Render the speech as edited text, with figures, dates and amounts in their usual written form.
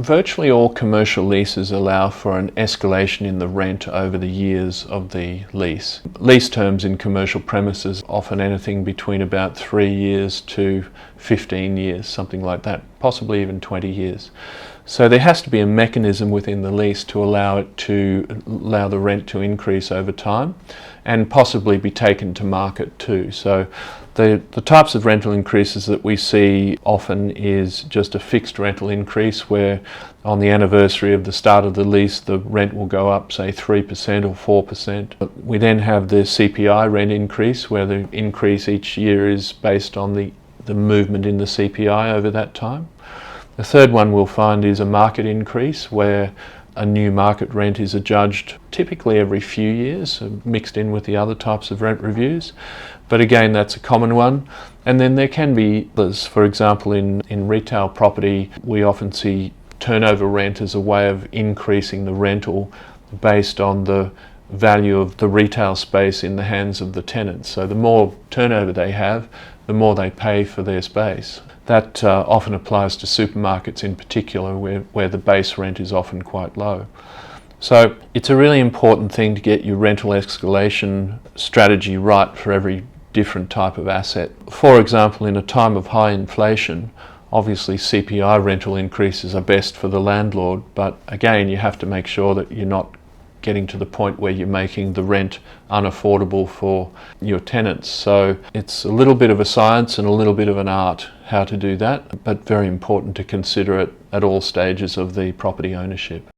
Virtually all commercial leases allow for an escalation in the rent over the years of the lease. Lease terms in commercial premises often anything between about 3 years to 15 years, something like that, possibly even 20 years. So there has to be a mechanism within the lease to allow the rent to increase over time and possibly be taken to market too. So the types of rental increases that we see often is just a fixed rental increase where on the anniversary of the start of the lease the rent will go up say 3% or 4%. We then have the CPI rent increase where the increase each year is based on the movement in the CPI over that time. The third one we'll find is a market increase where a new market rent is adjudged typically every few years, mixed in with the other types of rent reviews. But again, that's a common one. And then there can be others. For example, in retail property, we often see turnover rent as a way of increasing the rental based on the value of the retail space in the hands of the tenants. So the more turnover they have, the more they pay for their space. That often applies to supermarkets in particular, where the base rent is often quite low. So it's a really important thing to get your rental escalation strategy right for every different type of asset. For example, in a time of high inflation, obviously CPI rental increases are best for the landlord, but again, you have to make sure that you're not getting to the point where you're making the rent unaffordable for your tenants. So it's a little bit of a science and a little bit of an art how to do that, but very important to consider it at all stages of the property ownership.